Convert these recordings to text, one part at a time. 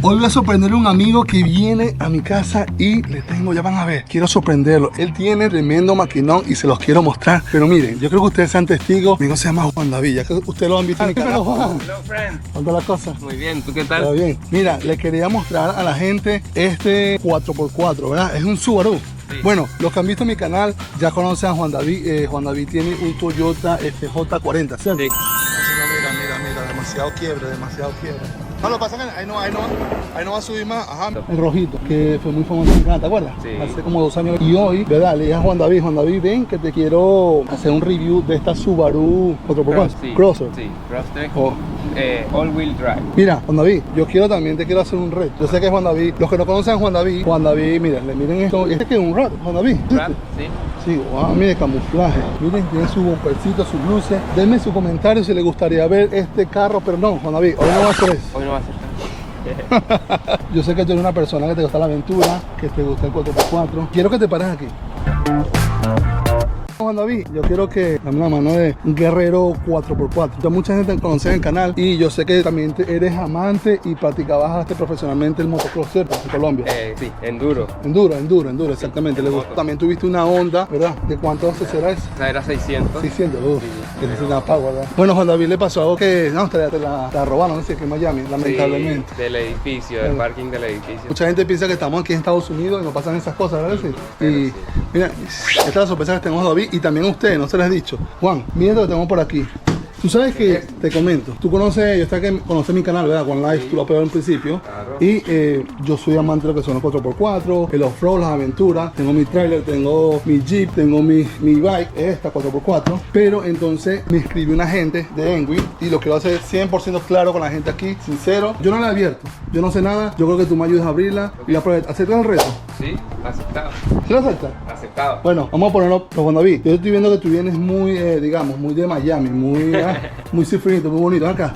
Hoy voy a sorprender a un amigo que viene a mi casa y le tengo, ya van a ver, quiero sorprenderlo. Él tiene tremendo maquinón y se los quiero mostrar. Pero miren, yo creo que ustedes sean testigos. Mi amigo se llama Juan David, ya que ustedes lo han visto en mi canal. Juan. Hello, friend. ¿Cuánto la cosa? Muy bien, ¿tú qué tal? Todo bien. Mira, le quería mostrar a la gente este 4x4, ¿verdad? Es un Subaru. Sí. Bueno, los que han visto mi canal ya conocen a Juan David. Juan David tiene un Toyota FJ40, ¿cierto? Sí. Mira, demasiado quiebre. No, lo que pasa es que ahí no va a subir más. Ajá. El rojito, que fue muy famoso en Canadá, ¿te acuerdas? Sí. Hace como 2 años. Y hoy, ¿verdad? Le dije a Juan David, ven que te quiero hacer un review de esta Subaru 4x4. Sí. Crosser. Sí, Crosser. All wheel drive. Mira, Juan David, te quiero hacer un reto. Yo sé que Juan David, los que no conocen a Juan David, miren esto. Este que es un rat, Juan David. ¿Rat? Sí. Sí, wow, mire, camuflaje. Miren, tiene su bumpercito, sus luces. Denme su comentario si les gustaría ver este carro, pero no, Juan David, hoy no va a hacer eso. Hoy no va a ser. Yo sé que tú eres una persona que te gusta la aventura, que te gusta el 4x4. Quiero que te pares aquí. Juan David, yo quiero que dame la mano de un guerrero 4x4. Ya mucha gente te conoce en el canal y yo sé que también eres amante y practicabas profesionalmente el motocross, ¿cierto? En Colombia. Sí, enduro, exactamente. Sí, también tuviste una Honda, ¿verdad? ¿De cuánto será eso? Esa era 600. 600, Sí, es una power, ¿verdad? Bueno, Juan David le pasó algo que no, te la robaron, no sé, que en Miami, lamentablemente. Sí, del edificio, del parking del edificio. Mucha gente piensa que estamos aquí en Estados Unidos y no pasan esas cosas, ¿verdad? Sí. Y mira, esta es la sorpresa que tenemos David y también a ustedes, no se les he dicho. Juan, miren lo que tenemos por aquí. Tú sabes que, te comento, tú conoces, yo sé que conoces mi canal, ¿verdad? Juan Live, sí. Tú lo has pegado en principio. Claro. Y yo soy amante de lo que son los 4x4, el off-road, las aventuras. Tengo mi trailer, tengo mi Jeep, tengo mi bike, esta 4x4. Pero entonces me escribió una gente de Engui y lo quiero hacer 100% claro con la gente aquí, sincero. Yo no la he abierto, yo no sé nada. Yo creo que tú me ayudas a abrirla y la pruebas. ¿Aceptas el reto? Sí, aceptado. ¿Sí lo aceptas? Aceptado. Bueno, vamos a ponerlo, Juan David. Yo estoy viendo que tú vienes muy, digamos, muy de Miami, muy cifrinito, muy bonito. Acá,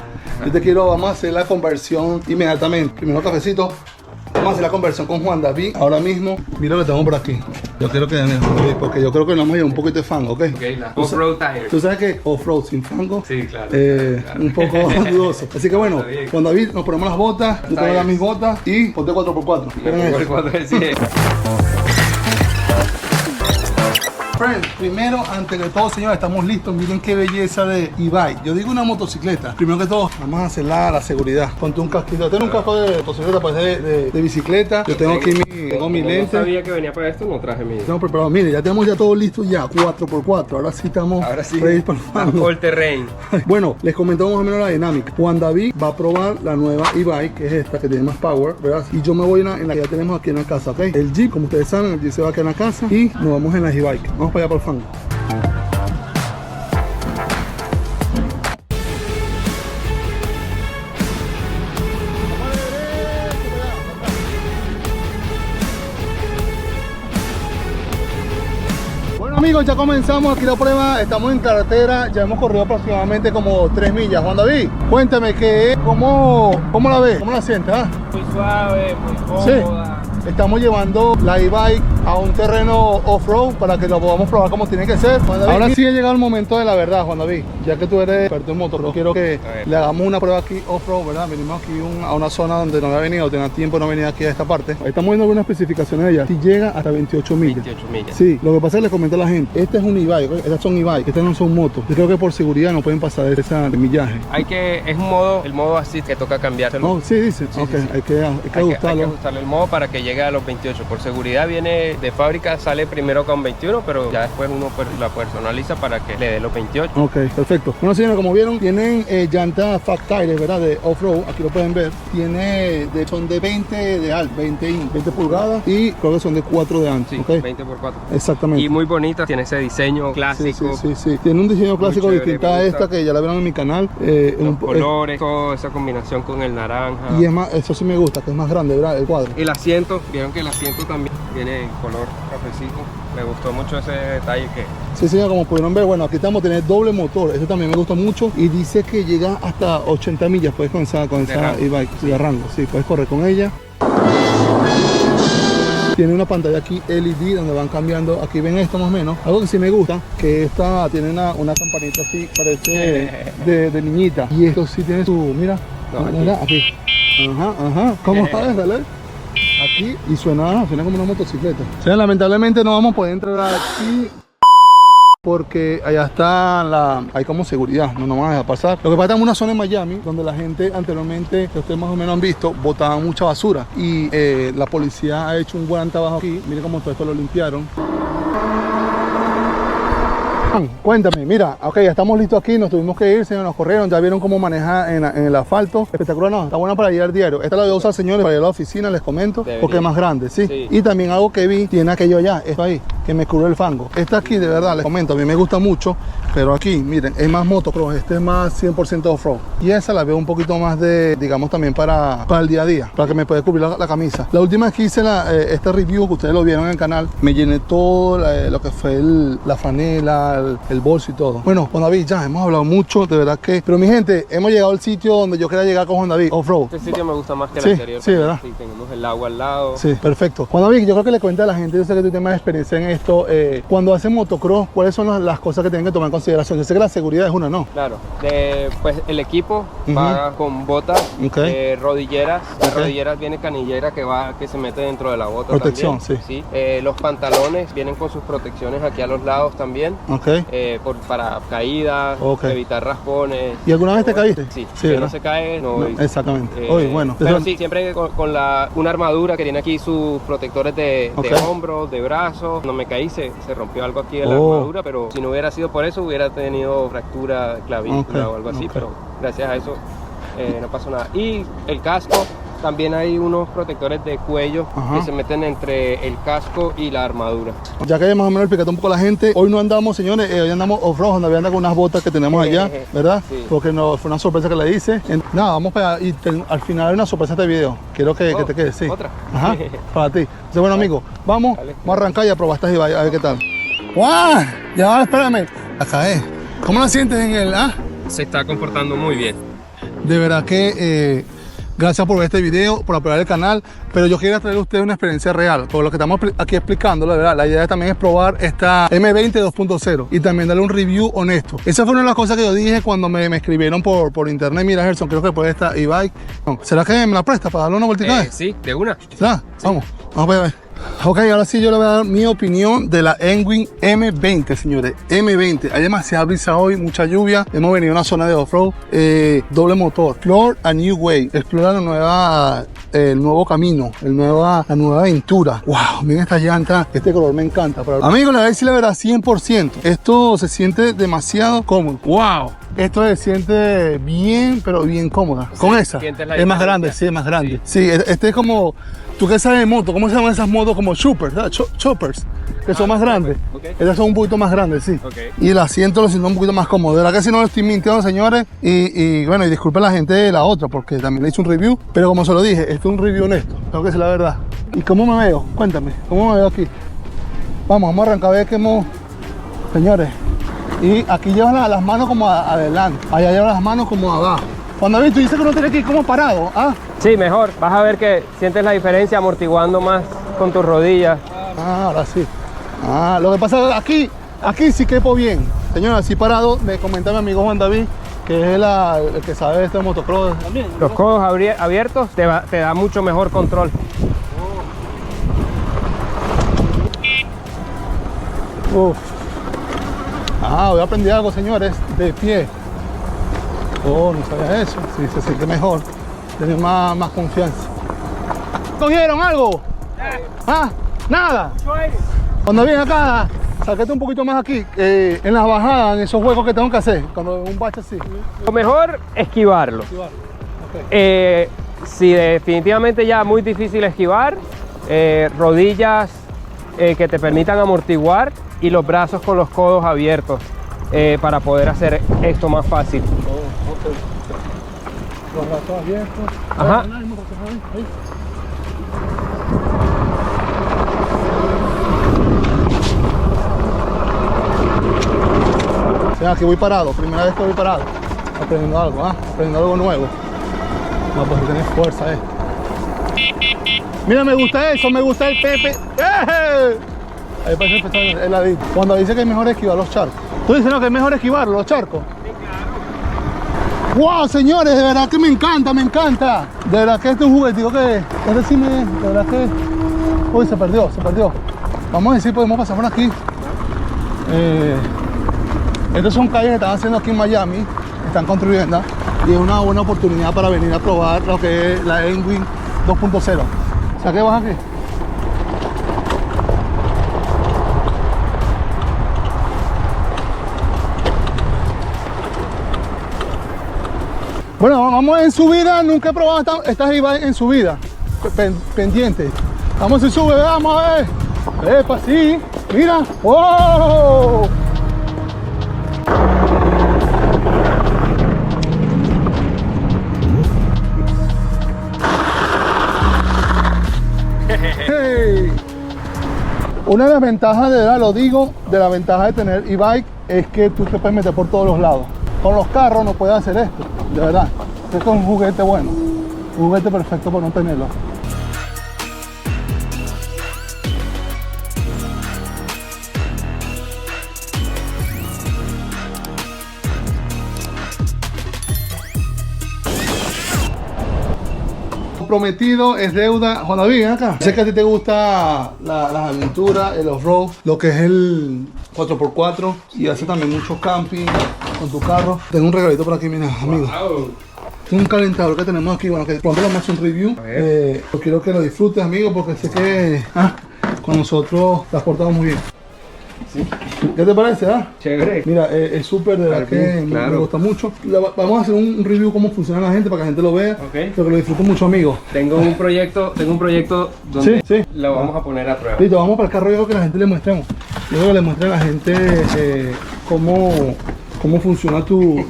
vamos a hacer la conversión inmediatamente. Primero cafecito. Vamos a hacer la conversión con Juan David. Ahora mismo, mira lo que tenemos por aquí. Yo quiero que porque yo creo que nos vamos a llevar un poquito de fango, ¿ok? La off-road tire. ¿Tú sabes que off-road sin fango? Sí, claro, claro. Un poco dudoso. Así que bueno, Juan David, nos ponemos las botas, yo tengo mis botas y ponte 4x4. Friends, primero, antes de todo, señores, estamos listos. Miren qué belleza de e-bike. Yo digo una motocicleta. Primero que todo, vamos a hacer la seguridad. Ponte un casquito. Tengo un casco de motocicleta, pues de bicicleta. Yo tengo aquí mi lente. No sabía que venía para esto, no traje mi. Estamos preparados. Mire, ya tenemos todo listo ya. 4x4. Ahora sí estamos ready para el fango. All terrain. Bueno, les comento más o menos la dinámica. Juan David va a probar la nueva e-bike, que es esta, que tiene más power, ¿verdad? Y yo me voy en la que ya tenemos aquí en la casa, ¿ok? El Jeep, como ustedes saben, el Jeep se va aquí en la casa y nos vamos en la e-bike. Vamos para allá por el fango. Bueno amigos, ya comenzamos aquí la prueba. Estamos en carretera, ya hemos corrido aproximadamente como 3 millas. Juan David, cuéntame ¿cómo la ves? ¿Cómo la sientes? Muy suave, muy cómoda. Sí. Estamos llevando la e-bike a un terreno off-road para que lo podamos probar como tiene que ser. Ahora sí ha llegado el momento de la verdad, Juan David. Ya que tú eres experto en motor, quiero que le hagamos una prueba aquí off-road, ¿verdad? Venimos aquí a una zona donde no había venido, tenía tiempo no venía aquí a esta parte. Estamos viendo algunas especificaciones de ella. Si llega hasta 28 millas. 28 millas. Sí, lo que pasa es que les comento a la gente, este es un e-bike, estas son e-bike, estas no son motos. Yo creo que por seguridad no pueden pasar de ese millaje. Es el modo así que toca cambiárselo. No, sí, dice. Sí, okay, sí. Hay que ajustarlo. Hay que ajustarle el modo para que llegue a los 28. Por seguridad viene de fábrica, sale primero con 21, pero ya después uno la personaliza para que le dé los 28. Ok, perfecto. Bueno señores, como vieron, tienen llantas Fat Tires, ¿verdad? De off-road, aquí lo pueden ver. Son de 20 de alto, 20 pulgadas y creo que son de 4 de ancho. Sí, okay. 20x4. Exactamente. Y muy bonita, tiene ese diseño clásico. Sí. Tiene un diseño clásico distinto a esta que ya la vieron en mi canal. Los colores, toda esa combinación con el naranja. Y es más, eso sí me gusta, que es más grande, ¿verdad? El cuadro. El asiento, vieron que el asiento también viene en color cafecito. Me gustó mucho ese detalle que... Sí, como pudieron ver, bueno, aquí estamos, tiene doble motor. Este también me gustó mucho y dice que llega hasta 80 millas, puedes con esa e-bike de rango. Sí, puedes correr con ella. Tiene una pantalla aquí LED donde van cambiando, aquí ven esto más o menos. Algo que sí me gusta, que esta tiene una campanita así, parece de niñita. Y esto sí tiene su, mira, aquí. Ajá. ¿Cómo sabes, dale? Aquí y suena como una motocicleta. O sea, lamentablemente no vamos a poder entrar aquí porque allá está hay como seguridad, no nos van a dejar pasar. Lo que pasa es que es una zona en Miami donde la gente anteriormente, que ustedes más o menos han visto, botaban mucha basura y la policía ha hecho un buen trabajo aquí. Miren cómo todo esto lo limpiaron. Cuéntame, mira, ok, ya estamos listos aquí, nos tuvimos que ir, señor, nos corrieron, ya vieron cómo manejar en el asfalto. Espectacular, no, está buena para ir al diario. Esta la voy a usar, señores, para ir a la oficina, les comento, porque es más grande, ¿sí? Y también algo que vi, tiene aquello allá, esto ahí, que me cubrió el fango. Esta aquí, de verdad, les comento, a mí me gusta mucho, pero aquí, miren, es más motocross, este es más 100% off-road. Y esa la veo un poquito más de, digamos, también para el día a día, para que me pueda cubrir la camisa. La última vez que hice este review, que ustedes lo vieron en el canal, me llené todo lo que fue la franela, el bolso y todo. Bueno, Juan David, ya hemos hablado mucho, de verdad que... Pero mi gente, hemos llegado al sitio donde yo quería llegar con Juan David, off-road. Este sitio me gusta más que el anterior. Sí, ¿verdad? Sí, tenemos el agua al lado. Sí, perfecto. Juan David, yo creo que le cuenta a la gente, yo sé que tú tienes más experiencia en esto, cuando hacen motocross, ¿cuáles son las cosas que tienen que tomar en consideración? Yo sé que la seguridad es una, ¿no? Claro, pues el equipo va con botas, rodilleras. De rodilleras viene canillera que se mete dentro de la bota. Protección, también. Sí. Los pantalones vienen con sus protecciones aquí a los lados también. Para caídas, evitar raspones. ¿Y alguna vez te caíste? Sí, sí, que no se cae, no. Exactamente. Bueno. Pero sí, siempre con una armadura que tiene aquí sus protectores de hombros, de brazos. No me caí, se rompió algo aquí en la armadura, pero si no hubiera sido por eso hubiera tenido fractura de clavícula o algo así, pero gracias a eso no pasó nada. Y el casco, también hay unos protectores de cuello que se meten entre el casco y la armadura. Ya que más o menos explicaste un poco a la gente, hoy no andamos, señores, hoy andamos off-road, donde anda con unas botas que tenemos allá, ¿verdad? Sí. Porque fue una sorpresa que le hice. Nada, vamos para allá y al final hay una sorpresa de este video. Quiero que te quedes, sí. Otra. Para ti. Entonces, bueno, amigos, vamos a arrancar y a probar estas y a ver qué tal. ¡Guau! Ya va, espérame. Acá ¿Cómo la sientes en el Se está comportando muy bien. De verdad que gracias por ver este video, por apoyar el canal, pero yo quería traerle a ustedes una experiencia real, por lo que estamos aquí explicando, la verdad, la idea también es probar esta M20 2.0 y también darle un review honesto. Esa fue una de las cosas que yo dije cuando me escribieron por internet. Mira, Gerson, creo que por esta e-bike. ¿Será que me la presta para darle una vueltita? Sí, de una. ¿Será? Sí. Vamos a ver. Ok, ahora sí yo le voy a dar mi opinión de la Engwing M20, señores. M20, hay demasiada brisa hoy, mucha lluvia. Hemos venido a una zona de off-road, doble motor. Explore a new way, explora el nuevo camino, la nueva aventura. Wow, miren esta llanta, este color me encanta. Amigos, la verdad, 100%. Esto se siente demasiado cómodo. Wow. Esto se siente bien, pero bien cómoda. Sí, con esa, es más grande, sí, es más grande. Sí, este es como... ¿Tú qué sabes de moto? ¿Cómo se llaman esas motos? Como choppers, ¿verdad? Choppers, que son más grandes. Estas son un poquito más grandes, sí. Y el asiento lo siento un poquito más cómodo. De verdad que si no lo estoy mintiendo, señores. Y bueno, y disculpen a la gente de la otra, porque también le hice un review. Pero como se lo dije, esto es un review honesto. Tengo que decir la verdad. ¿Y cómo me veo? Cuéntame, ¿cómo me veo aquí? Vamos a arrancar a ver qué hemos... Señores, y aquí llevan las manos como adelante. Allá llevan las manos como abajo. Cuando tú dices que no tienes que ir como parado, Sí, mejor. Vas a ver que sientes la diferencia amortiguando más con tus rodillas. Ahora sí. Lo que pasa es que aquí sí quepo bien. Señor, así parado, me comenta mi amigo Juan David, que es el que sabe de este motocross. Los codos abiertos te da mucho mejor control. Hoy aprendí algo, señores, de pie. No sabía eso. Sí, se siente mejor. Tiene más confianza. ¿Cogieron algo? Nada. Cuando viene acá, sáquete un poquito más aquí, en las bajadas, en esos juegos que tengo que hacer, cuando un bache así. Lo mejor, esquivarlo. Si definitivamente ya muy difícil esquivar, rodillas que te permitan amortiguar y los brazos con los codos abiertos para poder hacer esto más fácil. Los brazos abiertos. Ajá. O sea, aquí voy parado, primera vez que voy parado, aprendiendo algo nuevo. Vamos a tener fuerza, Mira, me gusta eso, me gusta el Pepe. Ahí parece empezar el ladito. Cuando dice que es mejor esquivar los charcos. ¿Tú dices no, que es mejor esquivar los charcos? Sí, claro. ¡Wow, señores! De verdad que me encanta, me encanta. De verdad que este es un juguetico que... Este sí me... De verdad que... Uy, se perdió, se perdió. Vamos a ver si podemos pasar por aquí. Estas son calles que están haciendo aquí en Miami. Están construyendo. Y es una buena oportunidad para venir a probar lo que es la N-Wing 2.0. O sea, ¿qué vas aquí? Bueno, vamos en subida, nunca he probado estas e-bike en subida, pendiente. Vamos en sube, vamos a ver. Epa, sí, mira. ¡Wow! Hey. Una de las ventajas, de verdad lo digo, de la ventaja de tener e-bike es que tú te puedes meter por todos los lados. Con los carros no puedes hacer esto, de verdad. Esto es un juguete bueno, un juguete perfecto para no tenerlo. Prometido es deuda. Juan David, ven acá. Sé que a ti te gusta las aventuras, el off-road, lo que es el 4x4 y hace también mucho camping con tu carro. Tengo un regalito por aquí, mira, amigo. Este es un calentador que tenemos aquí, bueno, que pronto lo vamos a hacer un review. Yo quiero que lo disfrutes, amigo, porque sé que con nosotros te has portado muy bien. Sí. ¿Qué te parece? Chévere. Mira, es súper, de verdad que claro. me gusta mucho. Vamos a hacer un review cómo funciona la gente para que la gente lo vea. Okay. Pero que lo disfrute mucho, amigo. Tengo un proyecto donde lo vamos a poner a prueba. Listo, vamos para el carro. Yo creo que la gente le muestremos. Yo creo que le muestre a la gente cómo funciona tu...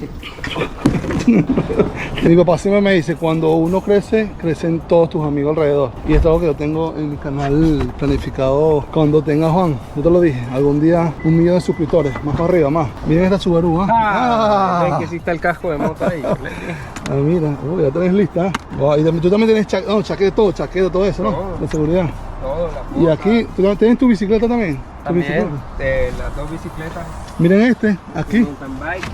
Mi papá siempre me dice, cuando uno crece, crecen todos tus amigos alrededor. Y esto es algo que yo tengo en mi canal planificado cuando tenga, Juan, yo te lo dije, algún día 1 millón de suscriptores, más para arriba, más. Miren esta Subaru, Ven que sí está el casco de moto ahí. Mira, ya tenés lista. Y tú también tienes chaqueta, todo eso, ¿no? Todo. De seguridad. Todo, la Y aquí, ¿tú tienes tu bicicleta también? También, las 2 bicicletas. Miren este, aquí. Mountain bike.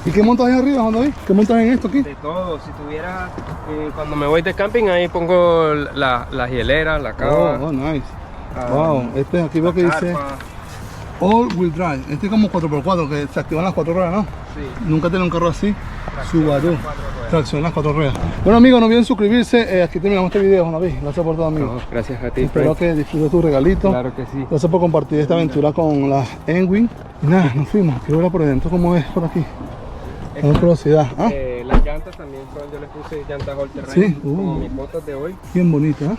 ¿Y qué montas ahí arriba, Juan David? ¿Qué montas en esto aquí? De todo, si tuviera, cuando me voy de camping ahí pongo la hielera, la cava. Oh, nice. Wow, este aquí veo que dice All Wheel Drive. Este es como 4x4, que se activan las 4 ruedas, ¿no? Sí. Nunca he tenido un carro así. Subaru. Tracción las 4 ruedas. Bueno, amigos, no olviden suscribirse. Aquí terminamos este video, Juan David. Gracias por todo, amigo. No, gracias a ti. Espero que disfrutes tu regalito. Claro que sí. Gracias por compartir esta aventura con la N-Wing. Y nada, nos fuimos. Quiero ver por dentro cómo es por aquí. Con curiosidad. Las llantas también yo les puse llantas all terrain. Sí, como mis botas de hoy. Bien bonita,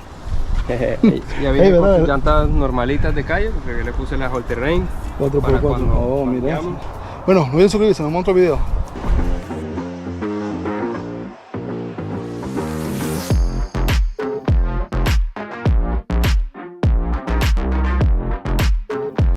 Ya viene con sus llantas normalitas de calle, porque yo le puse las all terrain. 4x4. Oh, mira. Bueno, no olviden suscribirse, nos vemos en otro video.